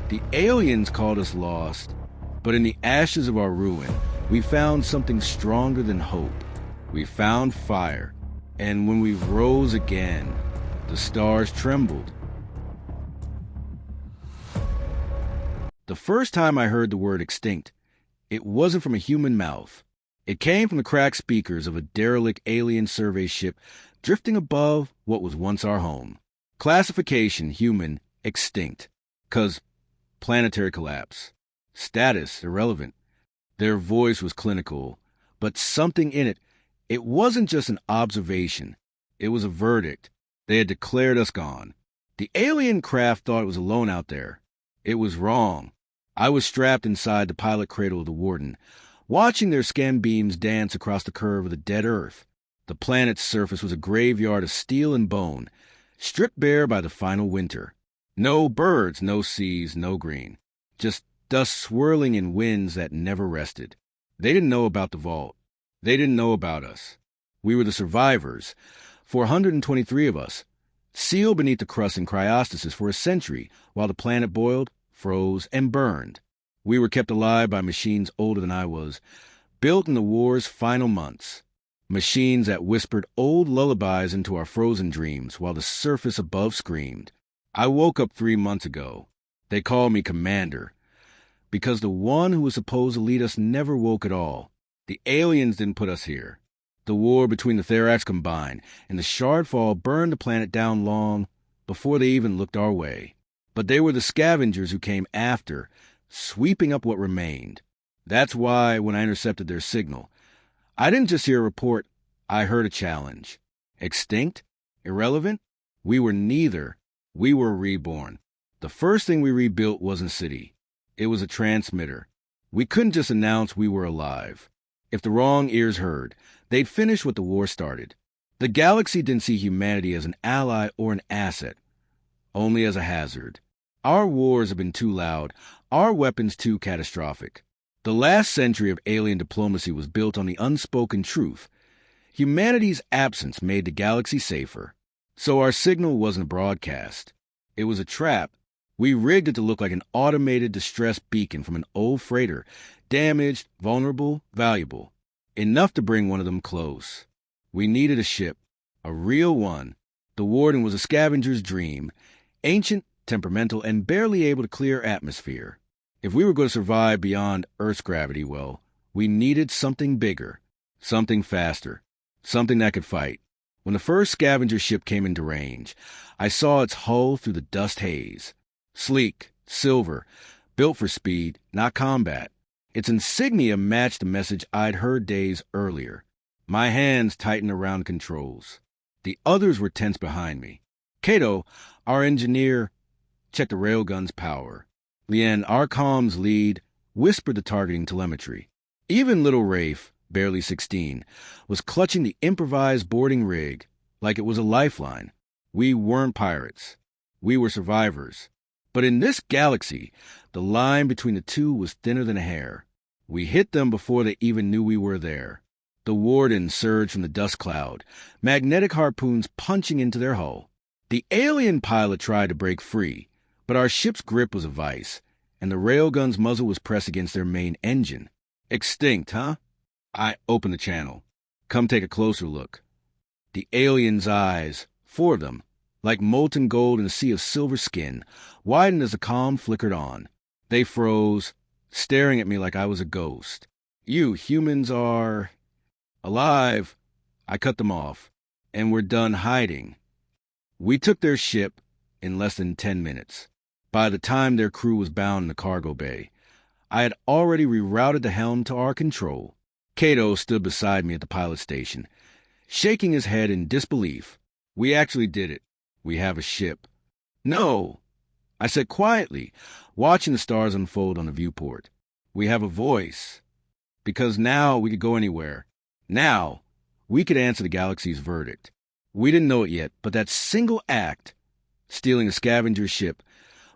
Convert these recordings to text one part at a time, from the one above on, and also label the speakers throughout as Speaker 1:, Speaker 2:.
Speaker 1: The aliens called us lost, but in the ashes of our ruin, we found something stronger than hope. We found fire, and when we rose again, the stars trembled. The first time I heard the word extinct, it wasn't from a human mouth. It came from the cracked speakers of a derelict alien survey ship drifting above what was once our home. Classification, human, extinct. 'Cause planetary collapse. Status, irrelevant. Their voice was clinical, but something in it, it wasn't just an observation. It was a verdict. They had declared us gone. The alien craft thought it was alone out there. It was wrong. I was strapped inside the pilot cradle of the Warden, watching their scan beams dance across the curve of the dead Earth. The planet's surface was a graveyard of steel and bone, stripped bare by the final winter. No birds, no seas, no green. Just dust swirling in winds that never rested. They didn't know about the vault. They didn't know about us. We were the survivors, 423 of us, sealed beneath the crust in cryostasis for a century while the planet boiled, froze, and burned. We were kept alive by machines older than I was, built in the war's final months. Machines that whispered old lullabies into our frozen dreams while the surface above screamed. I woke up 3 months ago. They called me Commander, because the one who was supposed to lead us never woke at all. The aliens didn't put us here. The war between the Therax combined, and the Shardfall burned the planet down long before they even looked our way. But they were the scavengers who came after, sweeping up what remained. That's why, when I intercepted their signal, I didn't just hear a report, I heard a challenge. Extinct? Irrelevant? We were neither. We were reborn. The first thing we rebuilt wasn't a city. It was a transmitter. We couldn't just announce we were alive. If the wrong ears heard, they'd finish what the war started. The galaxy didn't see humanity as an ally or an asset, only as a hazard. Our wars have been too loud, our weapons too catastrophic. The last century of alien diplomacy was built on the unspoken truth. Humanity's absence made the galaxy safer. So our signal wasn't a broadcast. It was a trap. We rigged it to look like an automated distress beacon from an old freighter, damaged, vulnerable, valuable. Enough to bring one of them close. We needed a ship, a real one. The Warden was a scavenger's dream, ancient, temperamental, and barely able to clear atmosphere. If we were going to survive beyond Earth's gravity, well, we needed something bigger, something faster, something that could fight. When the first scavenger ship came into range, I saw its hull through the dust haze. Sleek, silver, built for speed, not combat. Its insignia matched the message I'd heard days earlier. My hands tightened around controls. The others were tense behind me. Cato, our engineer, checked the railgun's power. Lien, our comms lead, whispered the targeting telemetry. Even little Rafe, barely 16, was clutching the improvised boarding rig like it was a lifeline. We weren't pirates. We were survivors. But in this galaxy, the line between the two was thinner than a hair. We hit them before they even knew we were there. The Warden surged from the dust cloud, magnetic harpoons punching into their hull. The alien pilot tried to break free, but our ship's grip was a vice, and the railgun's muzzle was pressed against their main engine. Extinct, huh? I opened the channel. Come take a closer look. The alien's eyes, 4 of them, like molten gold in a sea of silver skin, widened as the comm flickered on. They froze, staring at me like I was a ghost. You humans are alive. I cut them off, and we're done hiding. We took their ship in less than 10 minutes. By the time their crew was bound in the cargo bay, I had already rerouted the helm to our control. Cato stood beside me at the pilot station, shaking his head in disbelief. We actually did it. We have a ship. No, I said quietly, watching the stars unfold on the viewport. We have a voice. Because now we could go anywhere. Now we could answer the galaxy's verdict. We didn't know it yet, but that single act, stealing a scavenger ship,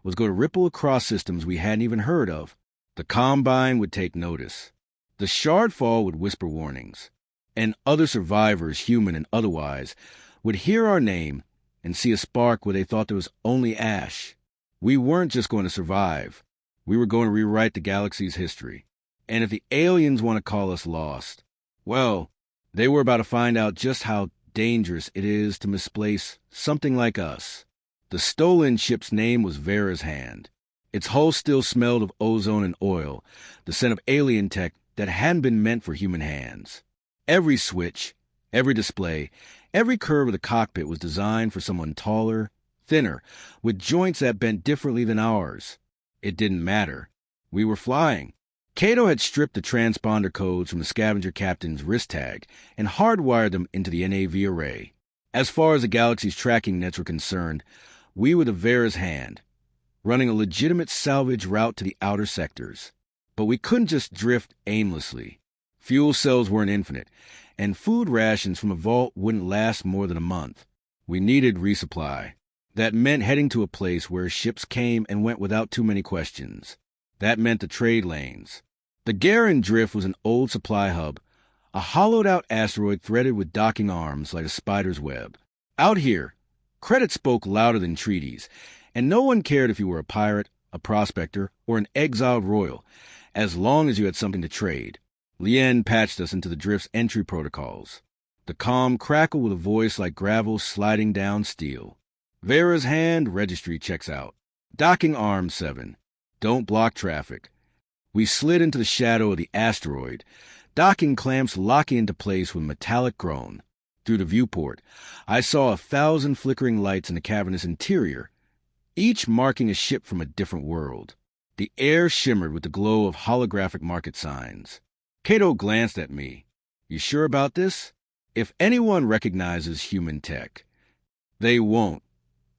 Speaker 1: was going to ripple across systems we hadn't even heard of. The Combine would take notice. The Shardfall would whisper warnings. And other survivors, human and otherwise, would hear our name and see a spark where they thought there was only ash. We weren't just going to survive. We were going to rewrite the galaxy's history. And if the aliens want to call us lost, well, they were about to find out just how dangerous it is to misplace something like us. The stolen ship's name was Vera's Hand. Its hull still smelled of ozone and oil, the scent of alien tech that hadn't been meant for human hands. Every switch, every display, every curve of the cockpit was designed for someone taller, thinner, with joints that bent differently than ours. It didn't matter. We were flying. Cato had stripped the transponder codes from the scavenger captain's wrist tag and hardwired them into the NAV array. As far as the galaxy's tracking nets were concerned, we were the Vera's Hand, running a legitimate salvage route to the outer sectors. But we couldn't just drift aimlessly. Fuel cells weren't infinite, and food rations from a vault wouldn't last more than a month. We needed resupply. That meant heading to a place where ships came and went without too many questions. That meant the trade lanes. The Garen Drift was an old supply hub, a hollowed-out asteroid threaded with docking arms like a spider's web. Out here, credit spoke louder than treaties, and no one cared if you were a pirate, a prospector, or an exiled royal, as long as you had something to trade. Lien patched us into the Drift's entry protocols. The comm crackled with a voice like gravel sliding down steel. Vera's Hand registry checks out. Docking arms 7. Don't block traffic. We slid into the shadow of the asteroid, docking clamps locking into place with a metallic groan. Through the viewport, I saw 1,000 flickering lights in the cavernous interior, each marking a ship from a different world. The air shimmered with the glow of holographic market signs. Cato glanced at me. You sure about this? If anyone recognizes human tech, they won't,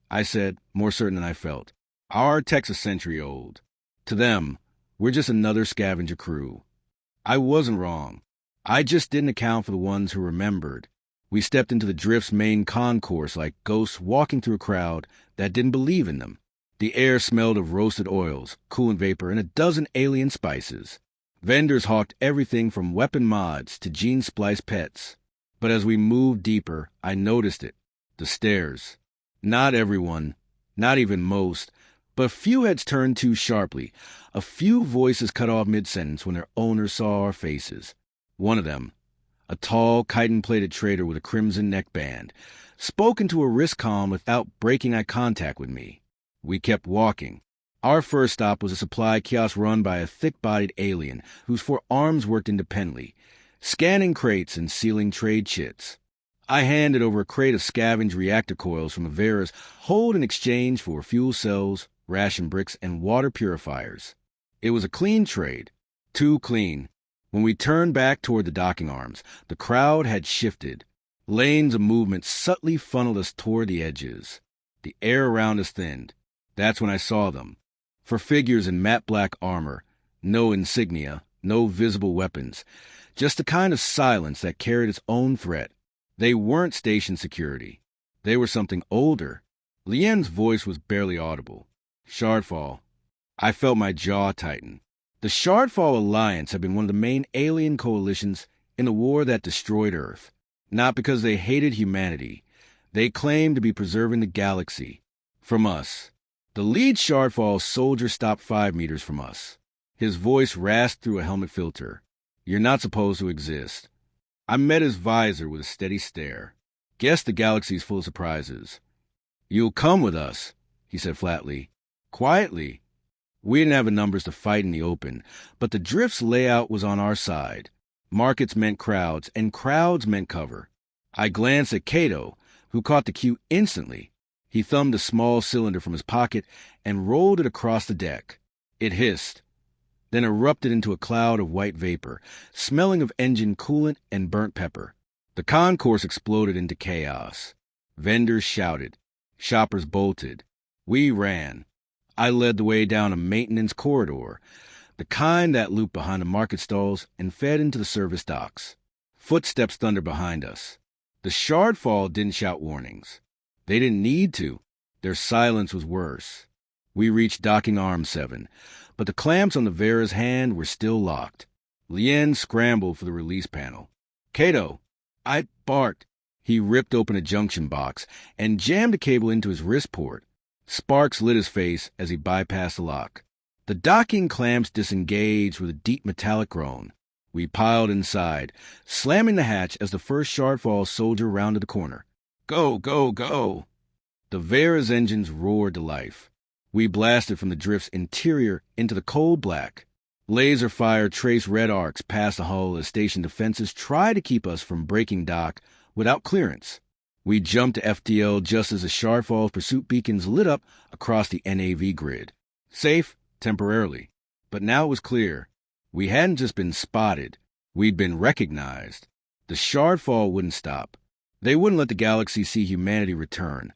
Speaker 1: I said, more certain than I felt. Our tech's a century old. To them, we're just another scavenger crew. I wasn't wrong. I just didn't account for the ones who remembered. We stepped into the Drift's main concourse like ghosts walking through a crowd that didn't believe in them. The air smelled of roasted oils, coolant vapor, and a dozen alien spices. Vendors hawked everything from weapon mods to gene-spliced pets. But as we moved deeper, I noticed it. The stares. Not everyone, not even most, but a few heads turned too sharply. A few voices cut off mid-sentence when their owners saw our faces. One of them, a tall, chitin-plated trader with a crimson neckband, spoke into a wrist comm without breaking eye contact with me. We kept walking. Our first stop was a supply kiosk run by a thick-bodied alien whose 4 arms worked independently, scanning crates and sealing trade chits. I handed over a crate of scavenged reactor coils from Avera's hold in exchange for fuel cells, ration bricks, and water purifiers. It was a clean trade. Too clean. When we turned back toward the docking arms, the crowd had shifted. Lanes of movement subtly funneled us toward the edges. The air around us thinned. That's when I saw them. For figures in matte black armor, no insignia, no visible weapons, just the kind of silence that carried its own threat. They weren't station security. They were something older. Lien's voice was barely audible. Shardfall. I felt my jaw tighten. The Shardfall Alliance had been one of the main alien coalitions in the war that destroyed Earth. Not because they hated humanity. They claimed to be preserving the galaxy. From us. The lead Shardfall soldier stopped 5 meters from us. His voice rasped through a helmet filter. You're not supposed to exist. I met his visor with a steady stare. Guess the galaxy's full of surprises. You'll come with us, he said flatly. Quietly. We didn't have the numbers to fight in the open, but the Drift's layout was on our side. Markets meant crowds, and crowds meant cover. I glanced at Cato, who caught the cue instantly. He thumbed a small cylinder from his pocket and rolled it across the deck. It hissed, then erupted into a cloud of white vapor, smelling of engine coolant and burnt pepper. The concourse exploded into chaos. Vendors shouted. Shoppers bolted. We ran. I led the way down a maintenance corridor, the kind that looped behind the market stalls and fed into the service docks. Footsteps thundered behind us. The Shardfall didn't shout warnings. They didn't need to. Their silence was worse. We reached docking arm 7, but the clamps on the Vera's Hand were still locked. Lien scrambled for the release panel. Cato! I barked. He ripped open a junction box and jammed a cable into his wrist port. Sparks lit his face as he bypassed the lock. The docking clamps disengaged with a deep metallic groan. We piled inside, slamming the hatch as the first Shardfall soldier rounded the corner. Go, go, go! The Vera's engines roared to life. We blasted from the drift's interior into the cold black. Laser fire traced red arcs past the hull as station defenses tried to keep us from breaking dock without clearance. We jumped to FTL just as the Shardfall's pursuit beacons lit up across the NAV grid. Safe, temporarily. But now it was clear. We hadn't just been spotted. We'd been recognized. The Shardfall wouldn't stop. They wouldn't let the galaxy see humanity return.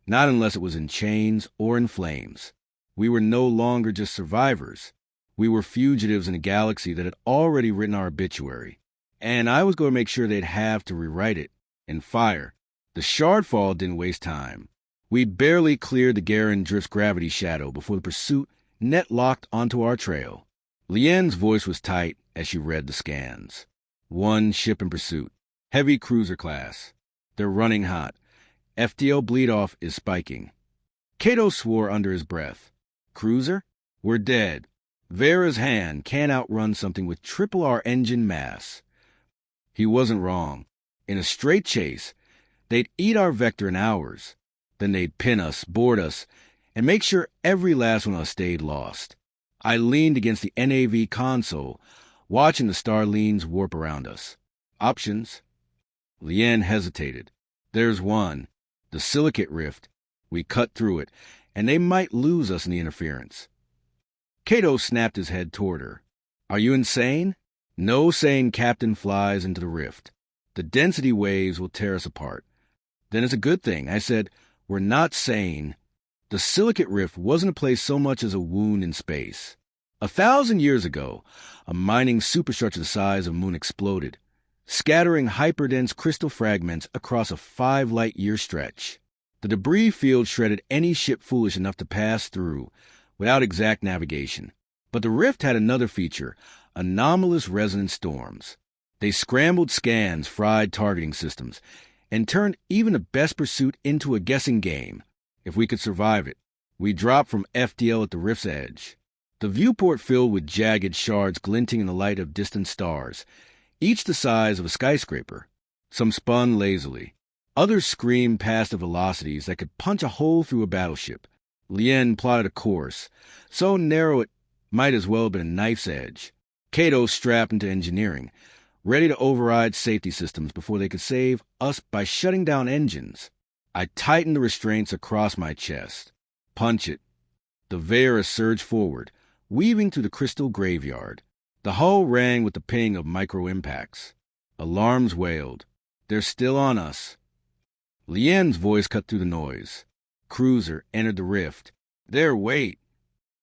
Speaker 1: Not unless it was in chains or in flames. We were no longer just survivors. We were fugitives in a galaxy that had already written our obituary. And I was going to make sure they'd have to rewrite it. And fire. The Shardfall didn't waste time. We'd barely cleared the Garen Drift's gravity shadow before the pursuit net-locked onto our trail. Lien's voice was tight as she read the scans. One ship in pursuit. Heavy cruiser class. They're running hot. FTL bleed-off is spiking. Cato swore under his breath. Cruiser? We're dead. Vera's hand can't outrun something with triple our engine mass. He wasn't wrong. In a straight chase, they'd eat our vector in hours. Then they'd pin us, board us, and make sure every last one of us stayed lost. I leaned against the NAV console, watching the Starlines warp around us. Options? Lien hesitated. There's one. The silicate rift. We cut through it, and they might lose us in the interference. Cato snapped his head toward her. Are you insane? No sane captain flies into the rift. The density waves will tear us apart. Then it's a good thing. I said, we're not sane. The silicate rift wasn't a place so much as a wound in space. 1,000 years ago, a mining superstructure the size of a moon exploded, scattering hyperdense crystal fragments across a 5-light-year stretch. The debris field shredded any ship foolish enough to pass through without exact navigation. But the rift had another feature, anomalous resonant storms. They scrambled scans, fried targeting systems, and turned even the best pursuit into a guessing game. If we could survive it, we dropped from FTL at the rift's edge. The viewport filled with jagged shards glinting in the light of distant stars, each the size of a skyscraper. Some spun lazily. Others screamed past at velocities that could punch a hole through a battleship. Lien plotted a course, so narrow it might as well have been a knife's edge. Cato strapped into engineering, ready to override safety systems before they could save us by shutting down engines. I tightened the restraints across my chest. Punch it. The Vera surged forward, weaving through the crystal graveyard. The hull rang with the ping of micro-impacts. Alarms wailed. They're still on us. Lien's voice cut through the noise. Cruiser entered the rift. There, wait.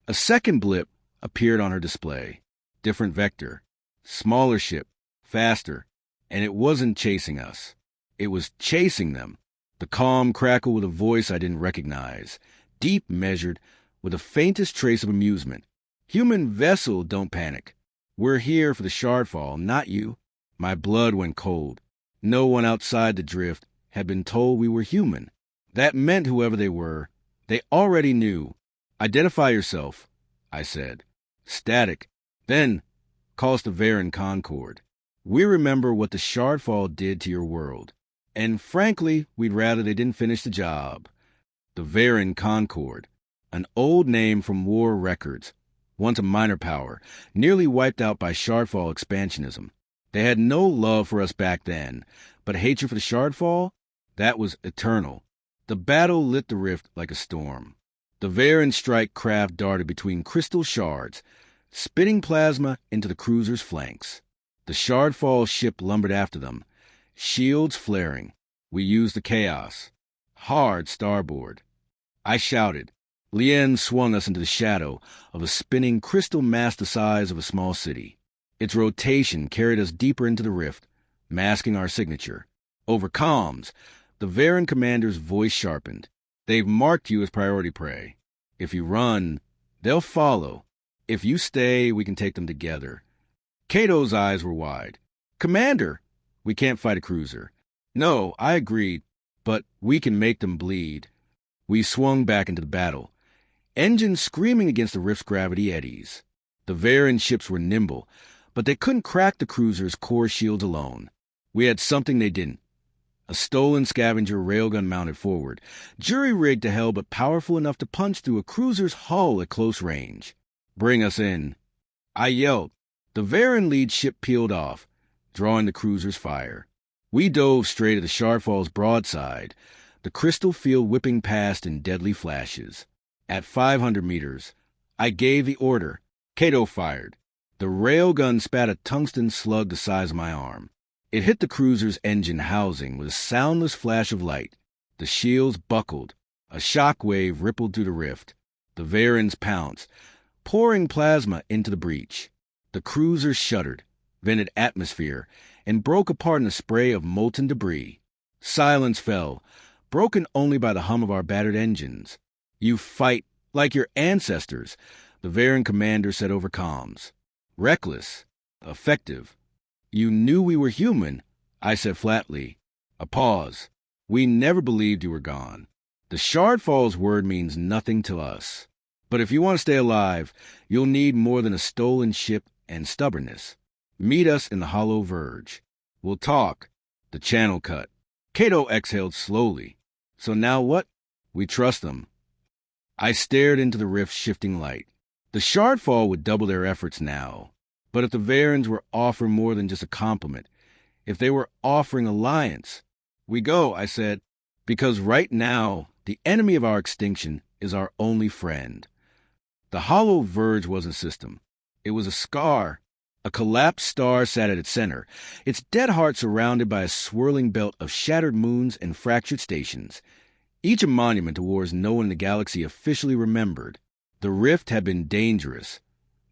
Speaker 1: A second blip appeared on her display. Different vector. Smaller ship. Faster. And it wasn't chasing us. It was chasing them. The calm crackle with a voice I didn't recognize. Deep measured, with the faintest trace of amusement. Human vessel, don't panic. We're here for the Shardfall, not you. My blood went cold. No one outside the drift had been told we were human. That meant whoever they were, they already knew. Identify yourself, I said. Static. Then, call us the Veran Concord. We remember what the Shardfall did to your world. And frankly, we'd rather they didn't finish the job. The Veran Concord. An old name from war records. Once a minor power, nearly wiped out by Shardfall expansionism. They had no love for us back then, but hatred for the Shardfall? That was eternal. The battle lit the rift like a storm. The Veran strike craft darted between crystal shards, spitting plasma into the cruiser's flanks. The Shardfall ship lumbered after them, shields flaring. We used the chaos. Hard starboard. I shouted. Lien swung us into the shadow of a spinning crystal mass the size of a small city. Its rotation carried us deeper into the rift, masking our signature. Over comms, the Veran commander's voice sharpened. They've marked you as priority prey. If you run, they'll follow. If you stay, we can take them together. Cato's eyes were wide. Commander, we can't fight a cruiser. No, I agreed, but we can make them bleed. We swung back into the battle, engines screaming against the rift's gravity eddies. The Varen ships were nimble, but they couldn't crack the cruiser's core shields alone. We had something they didn't. A stolen scavenger railgun mounted forward, jury-rigged to hell but powerful enough to punch through a cruiser's hull at close range. "Bring us in," I yelled. The Varen lead ship peeled off, drawing the cruiser's fire. We dove straight at the Shardfall's broadside, the crystal field whipping past in deadly flashes. At 500 meters, I gave the order. Cato fired. The railgun spat a tungsten slug the size of my arm. It hit the cruiser's engine housing with a soundless flash of light. The shields buckled. A shock wave rippled through the rift. The Varens pounced, pouring plasma into the breach. The cruiser shuddered, vented atmosphere, and broke apart in a spray of molten debris. Silence fell, broken only by the hum of our battered engines. "You fight like your ancestors," the Varen commander said over comms. "Reckless, effective. You knew we were human," I said flatly. A pause. "We never believed you were gone. The Shardfall's word means nothing to us. But if you want to stay alive, you'll need more than a stolen ship and stubbornness. Meet us in the Hollow Verge. We'll talk." The channel cut. Cato exhaled slowly. "So now what?" "We trust them." I stared into the rift's shifting light. The Shardfall would double their efforts now. But if the Varens were offering more than just a compliment, if they were offering alliance, "We go," I said, "because right now the enemy of our extinction is our only friend." The Hollow Verge wasn't a system. It was a scar. A collapsed star sat at its center, its dead heart surrounded by a swirling belt of shattered moons and fractured stations, each a monument to wars no one in the galaxy officially remembered. The rift had been dangerous.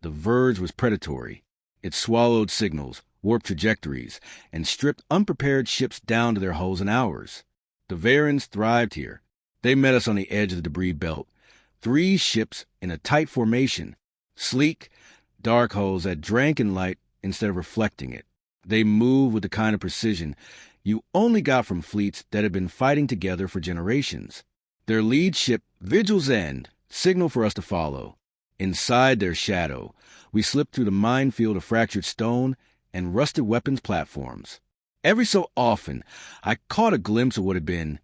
Speaker 1: The Verge was predatory. It swallowed signals, warped trajectories, and stripped unprepared ships down to their hulls in hours. The Varens thrived here. They met us on the edge of the debris belt. 3 ships in a tight formation, sleek, dark hulls that drank in light instead of reflecting it. They moved with the kind of precision you only got from fleets that had been fighting together for generations. Their lead ship, Vigil's End, signaled for us to follow. Inside their shadow, we slipped through the minefield of fractured stone and rusted weapons platforms. Every so often, I caught a glimpse of what had been.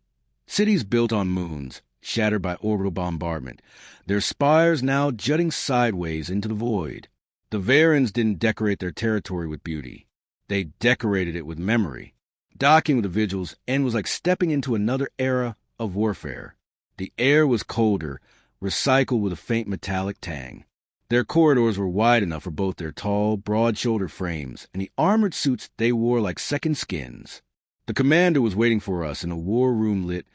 Speaker 1: Cities built on moons, shattered by orbital bombardment, their spires now jutting sideways into the void. The Varens didn't decorate their territory with beauty. They decorated it with memory. Docking with the Vigil's End was like stepping into another era of warfare. The air was colder, recycled with a faint metallic tang. Their corridors were wide enough for both their tall, broad-shouldered frames and the armored suits they wore like second skins. The commander was waiting for us in a war room lit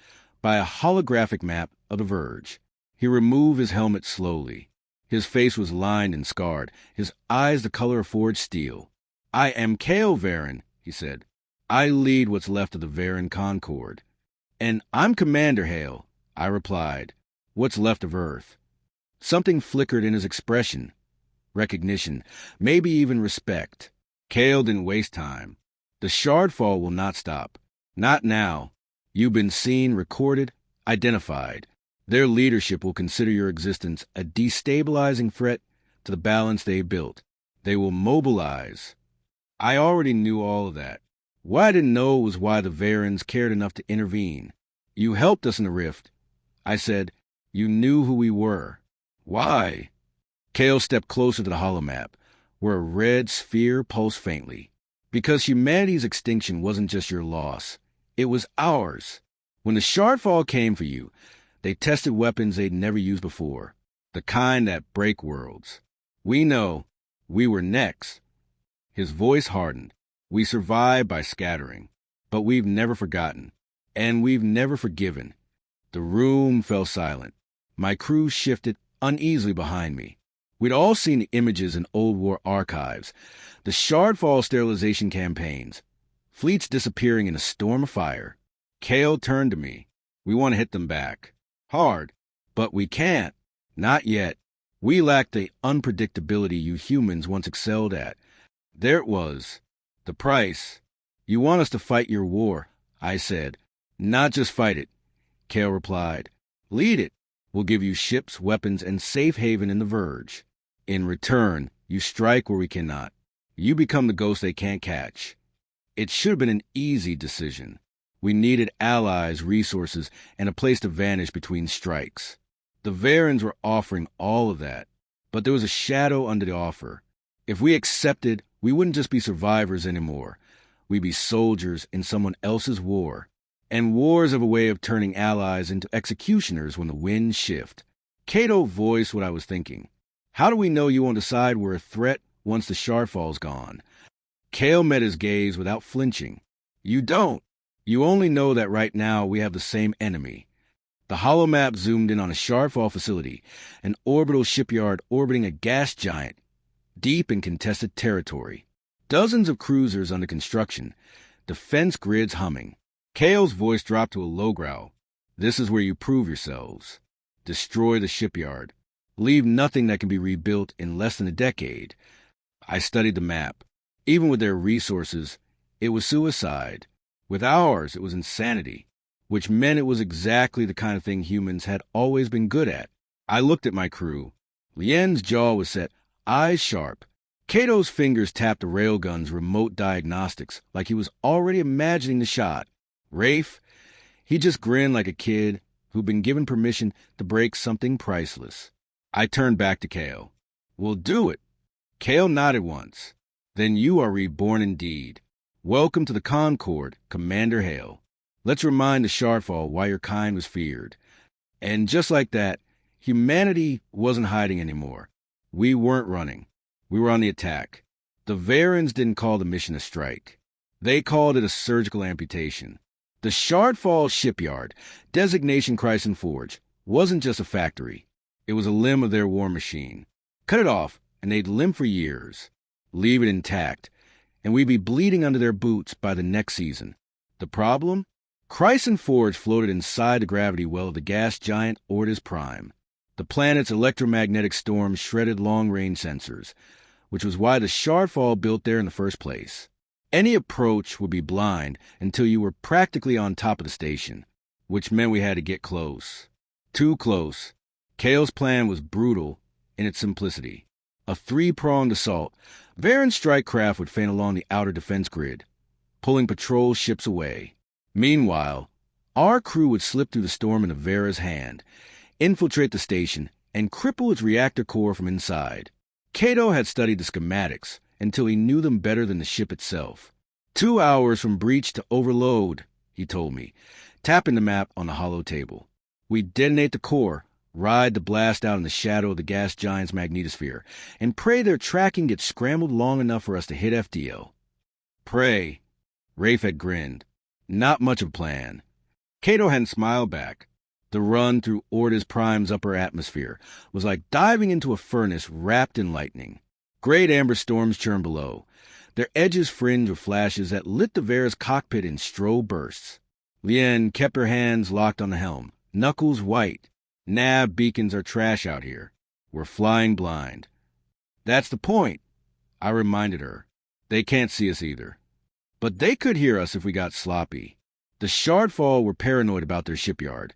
Speaker 1: by a holographic map of the Verge. He removed his helmet slowly. His face was lined and scarred, his eyes the color of forged steel. "I am Kael Varen," he said. "I lead what's left of the Varen Concord." "And I'm Commander Hale," I replied. "What's left of Earth." Something flickered in his expression. Recognition, maybe even respect. Kael didn't waste time. "The Shardfall will not stop. Not now. You've been seen, recorded, identified. Their leadership will consider your existence a destabilizing threat to the balance they built. They will mobilize." I already knew all of that. What I didn't know was why the Varens cared enough to intervene. "You helped us in the rift," I said. "You knew who we were. Why?" Kael stepped closer to the holomap, where a red sphere pulsed faintly. "Because humanity's extinction wasn't just your loss. It was ours. When the Shardfall came for you, they tested weapons they'd never used before, the kind that break worlds. We know. We were next." His voice hardened. "We survived by scattering, but we've never forgotten, and we've never forgiven." The room fell silent. My crew shifted uneasily behind me. We'd all seen the images in old war archives, the Shardfall sterilization campaigns, fleets disappearing in a storm of fire. Kael turned to me. "We want to hit them back. Hard. But we can't. Not yet. We lack the unpredictability you humans once excelled at." There it was. The price. "You want us to fight your war," I said. "Not just fight it," Kael replied. Lead it. We'll give you ships, weapons, and safe haven in the Verge. In return, you strike where we cannot. You become the ghost they can't catch. It should have been an easy decision. We needed allies, resources, and a place to vanish between strikes. The Varens were offering all of that, but there was a shadow under the offer. If we accepted, we wouldn't just be survivors anymore. We'd be soldiers in someone else's war. And wars have a way of turning allies into executioners when the winds shift. Cato voiced what I was thinking. How do we know you won't decide we're a threat once the Shardfall's gone? Kale met his gaze without flinching. You don't. You only know that right now we have the same enemy. The holomap zoomed in on a Shardfall facility, an orbital shipyard orbiting a gas giant, deep in contested territory. Dozens of cruisers under construction, defense grids humming. Kale's voice dropped to a low growl. This is where you prove yourselves. Destroy the shipyard. Leave nothing that can be rebuilt in less than a decade. I studied the map. Even with their resources, it was suicide. With ours, it was insanity, which meant it was exactly the kind of thing humans had always been good at. I looked at my crew. Lien's jaw was set, eyes sharp. Cato's fingers tapped the railgun's remote diagnostics like he was already imagining the shot. Rafe, he just grinned like a kid who'd been given permission to break something priceless. I turned back to Kale. We'll do it. Kale nodded once. Then you are reborn indeed. Welcome to the Concord, Commander Hale. Let's remind the Shardfall why your kind was feared. And just like that, humanity wasn't hiding anymore. We weren't running. We were on the attack. The Varens didn't call the mission a strike. They called it a surgical amputation. The Shardfall shipyard, designation Chryson Forge, wasn't just a factory. It was a limb of their war machine. Cut it off, and they'd limp for years. Leave it intact, and we'd be bleeding under their boots by the next season. The problem? Chryson Forge floated inside the gravity well of the gas giant Ortis Prime. The planet's electromagnetic storm shredded long-range sensors, which was why the Shardfall built there in the first place. Any approach would be blind until you were practically on top of the station, which meant we had to get close. Too close. Kale's plan was brutal in its simplicity. A three-pronged assault. Varen strike craft would feint along the outer defense grid, pulling patrol ships away. Meanwhile, our crew would slip through the storm into Vera's hand, infiltrate the station, and cripple its reactor core from inside. Cato had studied the schematics until he knew them better than the ship itself. 2 hours from breach to overload, he told me, tapping the map on the hollow table. We'd detonate the core, ride the blast out in the shadow of the gas giant's magnetosphere, and pray their tracking gets scrambled long enough for us to hit FDL. Pray. Rafe had grinned. Not much of a plan. Cato hadn't smiled back. The run through Ortis Prime's upper atmosphere was like diving into a furnace wrapped in lightning. Great amber storms churned below, their edges fringed with flashes that lit the Vera's cockpit in strobe bursts. Lien kept her hands locked on the helm, knuckles white. Nav beacons are trash out here. We're flying blind. That's the point, I reminded her. They can't see us either. But they could hear us if we got sloppy. The Shardfall were paranoid about their shipyard.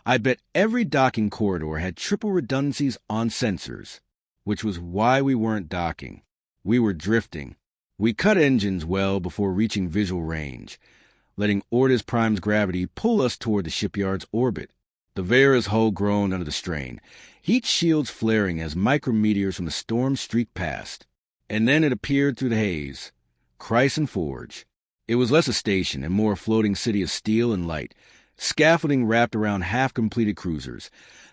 Speaker 1: I bet every docking corridor had triple redundancies on sensors, which was why we weren't docking. We were drifting. We cut engines well before reaching visual range, letting Ortis Prime's gravity pull us toward the shipyard's orbit. The Vera's hull groaned under the strain, heat shields flaring as micrometeors from the storm streaked past. And then it appeared through the haze. Chryson Forge. It was less a station and more a floating city of steel and light, scaffolding wrapped around half-completed cruisers,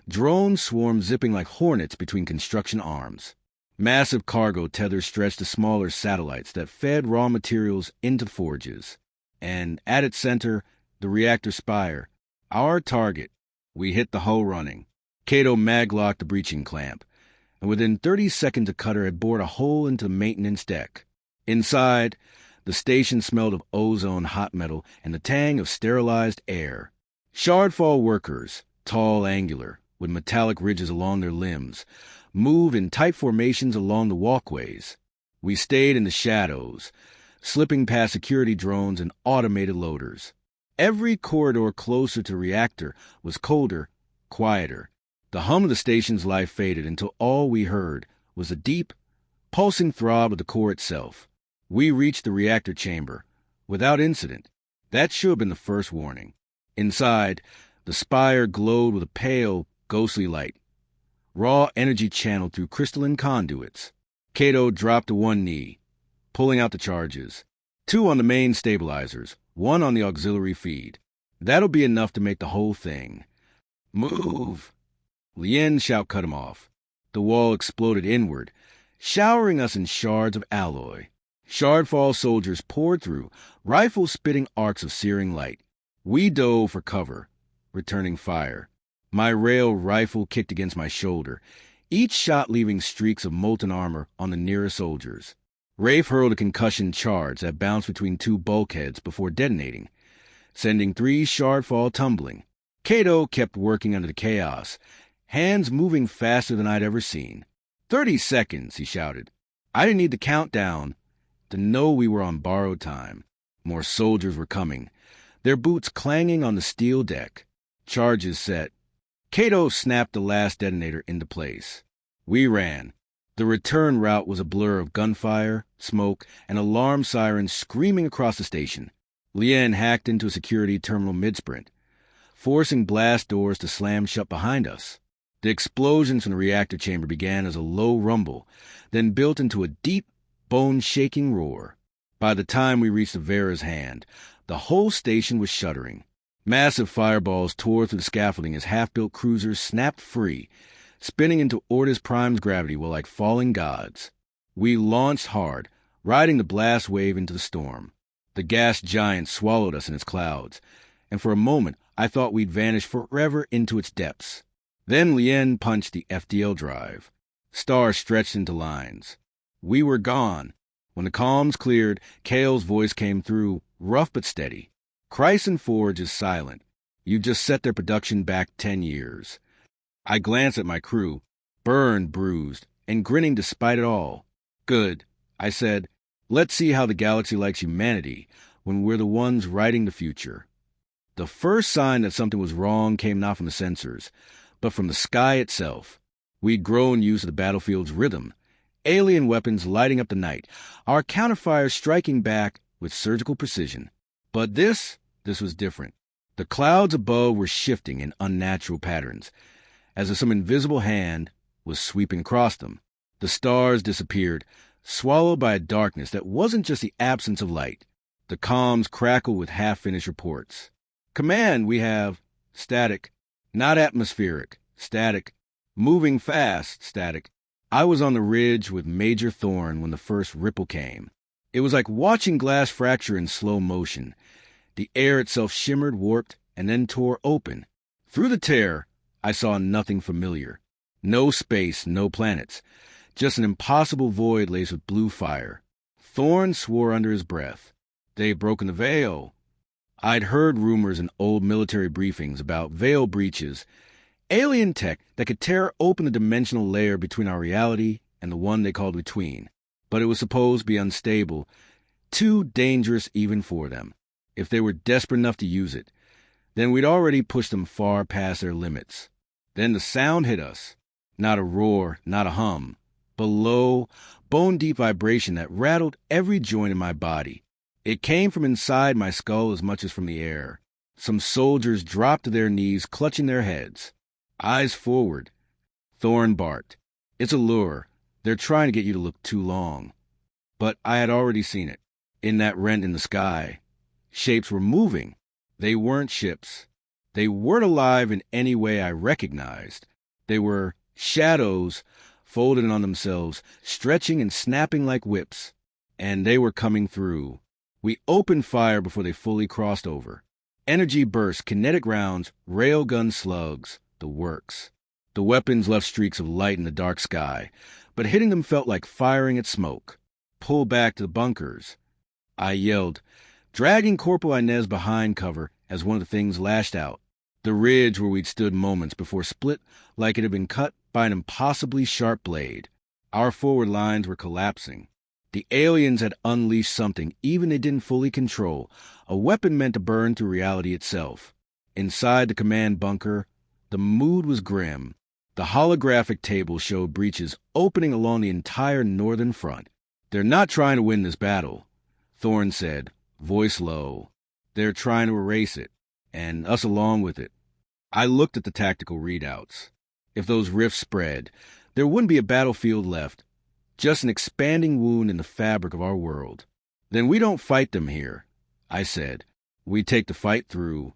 Speaker 1: drones swarmed zipping like hornets between construction arms. Massive cargo tethers stretched to smaller satellites that fed raw materials into the forges. And at its center, the reactor spire, our target. We hit the hull running. Cato maglocked the breaching clamp, and within 30 seconds a cutter had bored a hole into the maintenance deck. Inside, the station smelled of ozone hot metal and the tang of sterilized air. Shardfall workers, tall, angular, with metallic ridges along their limbs, moved in tight formations along the walkways. We stayed in the shadows, slipping past security drones and automated loaders. Every corridor closer to the reactor was colder, quieter. The hum of the station's life faded until all we heard was the deep, pulsing throb of the core itself. We reached the reactor chamber without incident. That should have been the first warning. Inside, the spire glowed with a pale, ghostly light. Raw energy channeled through crystalline conduits. Kato dropped to one knee, pulling out the charges. 2 on the main stabilizers, 1 on the auxiliary feed. That'll be enough to make the whole thing. Move! Lien's shout cut him off. The wall exploded inward, showering us in shards of alloy. Shardfall soldiers poured through, rifles spitting arcs of searing light. We dove for cover, returning fire. My rail rifle kicked against my shoulder, each shot leaving streaks of molten armor on the nearer soldiers. Rafe hurled a concussion charge that bounced between 2 bulkheads before detonating, sending 3 Shardfall tumbling. Kato kept working under the chaos, hands moving faster than I'd ever seen. 30 seconds, he shouted. I didn't need the countdown to know we were on borrowed time. More soldiers were coming, their boots clanging on the steel deck. Charges set. Kato snapped the last detonator into place. We ran. The return route was a blur of gunfire, smoke, and alarm sirens screaming across the station. Lien hacked into a security terminal mid-sprint, forcing blast doors to slam shut behind us. The explosions from the reactor chamber began as a low rumble, then built into a deep, bone-shaking roar. By the time we reached the Vera's hand, the whole station was shuddering. Massive fireballs tore through the scaffolding as half-built cruisers snapped free, spinning into Ortis Prime's gravity while like falling gods. We launched hard, riding the blast wave into the storm. The gas giant swallowed us in its clouds, and for a moment I thought we'd vanish forever into its depths. Then Lien punched the FDL drive. Stars stretched into lines. We were gone. When the comms cleared, Kale's voice came through, rough but steady. Chryson Forge is silent. You've just set their production back 10 years. I glanced at my crew, burned, bruised, and grinning despite it all. Good, I said. Let's see how the galaxy likes humanity when we're the ones writing the future. The first sign that something was wrong came not from the sensors, but from the sky itself. We'd grown used to the battlefield's rhythm, alien weapons lighting up the night, our counterfires striking back with surgical precision. But this was different. The clouds above were shifting in unnatural patterns, as if some invisible hand was sweeping across them. The stars disappeared, swallowed by a darkness that wasn't just the absence of light. The comms crackled with half-finished reports. Command, we have static, not atmospheric, static, moving fast, static. I was on the ridge with Major Thorn when the first ripple came. It was like watching glass fracture in slow motion. The air itself shimmered, warped, and then tore open. Through the tear, I saw nothing familiar. No space, no planets. Just an impossible void laced with blue fire. Thorn swore under his breath. They'd broken the veil. I'd heard rumors in old military briefings about veil breaches, alien tech that could tear open the dimensional layer between our reality and the one they called between. But it was supposed to be unstable, too dangerous even for them. If they were desperate enough to use it, then we'd already pushed them far past their limits. Then the sound hit us. Not a roar, not a hum. Below, bone-deep vibration that rattled every joint in my body. It came from inside my skull as much as from the air. Some soldiers dropped to their knees, clutching their heads. Eyes forward. Thorn barked. It's a lure. They're trying to get you to look too long. But I had already seen it. In that rent in the sky. Shapes were moving. They weren't ships. They weren't alive in any way I recognized. They were shadows folded in on themselves, stretching and snapping like whips. And they were coming through. We opened fire before they fully crossed over. Energy bursts, kinetic rounds, railgun slugs, the works. The weapons left streaks of light in the dark sky, but hitting them felt like firing at smoke. Pull back to the bunkers. I yelled, dragging Corporal Inez behind cover as one of the things lashed out. The ridge where we'd stood moments before split like it had been cut by an impossibly sharp blade. Our forward lines were collapsing. The aliens had unleashed something even they didn't fully control, a weapon meant to burn through reality itself. Inside the command bunker, The mood was grim. The holographic table showed breaches opening along the entire northern front. "They're not trying to win this battle," Thorne said, voice low. "They're trying to erase it, and us along with it." I looked at the tactical readouts. If those rifts spread, there wouldn't be a battlefield left, just an expanding wound in the fabric of our world. "Then we don't fight them here," I said. "We take the fight through."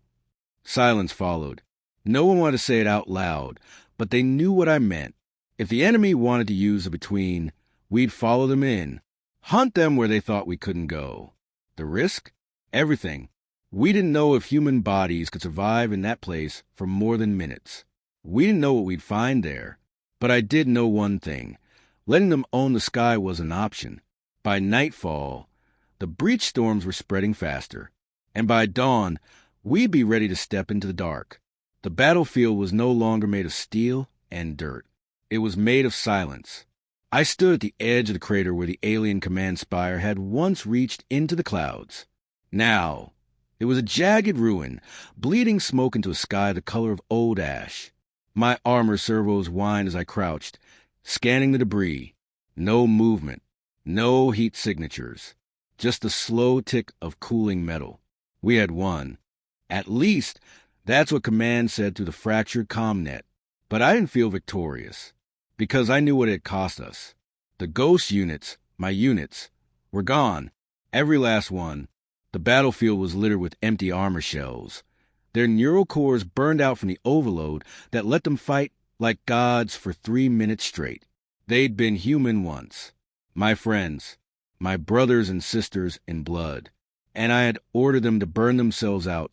Speaker 1: Silence followed. No one wanted to say it out loud, but they knew what I meant. If the enemy wanted to use a between, we'd follow them in, hunt them where they thought we couldn't go. The risk? Everything. We didn't know if human bodies could survive in that place for more than minutes. We didn't know what we'd find there. But I did know one thing. Letting them own the sky was an option. By nightfall, the breach storms were spreading faster. And by dawn, we'd be ready to step into the dark. The battlefield was no longer made of steel and dirt. It was made of silence. I stood at the edge of the crater where the alien command spire had once reached into the clouds. Now, it was a jagged ruin, bleeding smoke into a sky the color of old ash. My armor servos whined as I crouched, scanning the debris. No movement, no heat signatures, just the slow tick of cooling metal. We had won. At least, that's what Command said through the fractured commnet. But I didn't feel victorious, because I knew what it had cost us. The ghost units, my units, were gone. Every last one. The battlefield was littered with empty armor shells. Their neural cores burned out from the overload that let them fight like gods for 3 minutes straight. They'd been human once. My friends, my brothers and sisters in blood. And I had ordered them to burn themselves out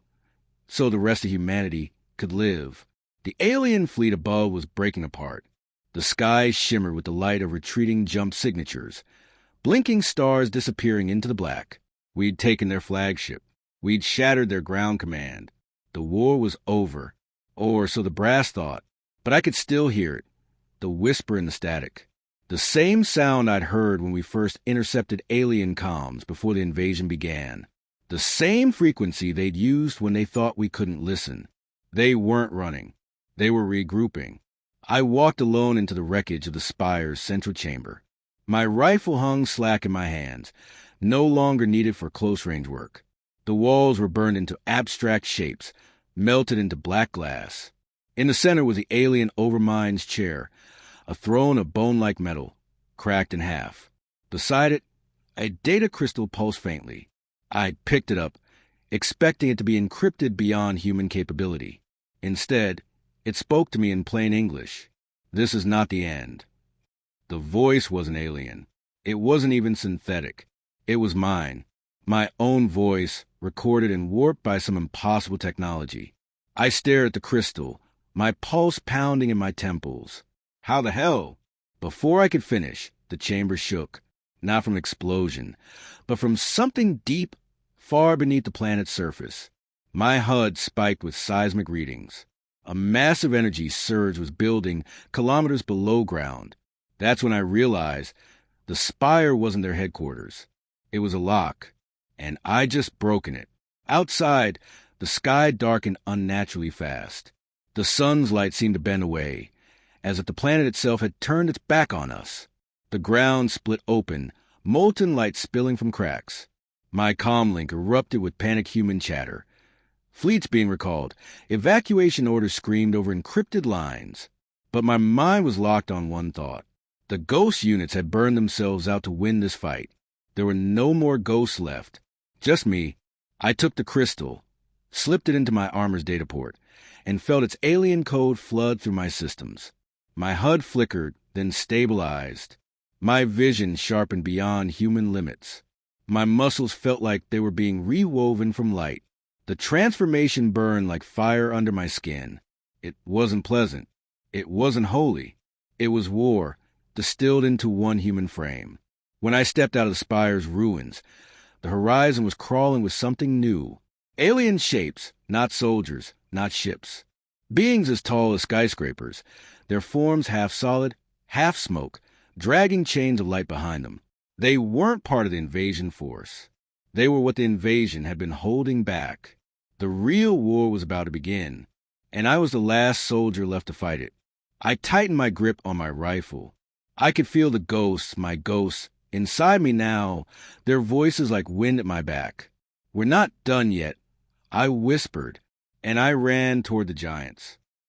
Speaker 1: so the rest of humanity could live. The alien fleet above was breaking apart. The sky shimmered with the light of retreating jump signatures, blinking stars disappearing into the black. We'd taken their flagship. We'd shattered their ground command. The war was over, or so the brass thought, but I could still hear it, the whisper in the static. The same sound I'd heard when we first intercepted alien comms before the invasion began. The same frequency they'd used when they thought we couldn't listen. They weren't running. They were regrouping. I walked alone into the wreckage of the spire's central chamber. My rifle hung slack in my hands, no longer needed for close-range work. The walls were burned into abstract shapes, melted into black glass. In the center was the alien Overmind's chair, a throne of bone-like metal, cracked in half. Beside it, a data crystal pulsed faintly. I picked it up, expecting it to be encrypted beyond human capability. Instead, it spoke to me in plain English. "This is not the end." The voice wasn't alien. It wasn't even synthetic. It was mine. My own voice, recorded and warped by some impossible technology. I stared at the crystal, my pulse pounding in my temples. How the hell? Before I could finish, the chamber shook, not from an explosion, but from something deep, far beneath the planet's surface. My HUD spiked with seismic readings. A massive energy surge was building kilometers below ground. That's when I realized the spire wasn't their headquarters. It was a lock. And I just broken it. Outside, the sky darkened unnaturally fast. The sun's light seemed to bend away, as if the planet itself had turned its back on us. The ground split open, molten light spilling from cracks. My comlink erupted with panicked human chatter. Fleets being recalled, evacuation orders screamed over encrypted lines. But my mind was locked on one thought. The ghost units had burned themselves out to win this fight. There were no more ghosts left. Just me. I took the crystal, slipped it into my armor's data port, and felt its alien code flood through my systems. My HUD flickered, then stabilized. My vision sharpened beyond human limits. My muscles felt like they were being rewoven from light. The transformation burned like fire under my skin. It wasn't pleasant. It wasn't holy. It was war, distilled into one human frame. When I stepped out of the spire's ruins, the horizon was crawling with something new. Alien shapes, not soldiers, not ships. Beings as tall as skyscrapers, their forms half solid, half smoke, dragging chains of light behind them. They weren't part of the invasion force. They were what the invasion had been holding back. The real war was about to begin, and I was the last soldier left to fight it. I tightened my grip on my rifle. I could feel the ghosts, my ghosts, inside me now, their voices like wind at my back. "We're not done yet," I whispered, and I ran toward the giants.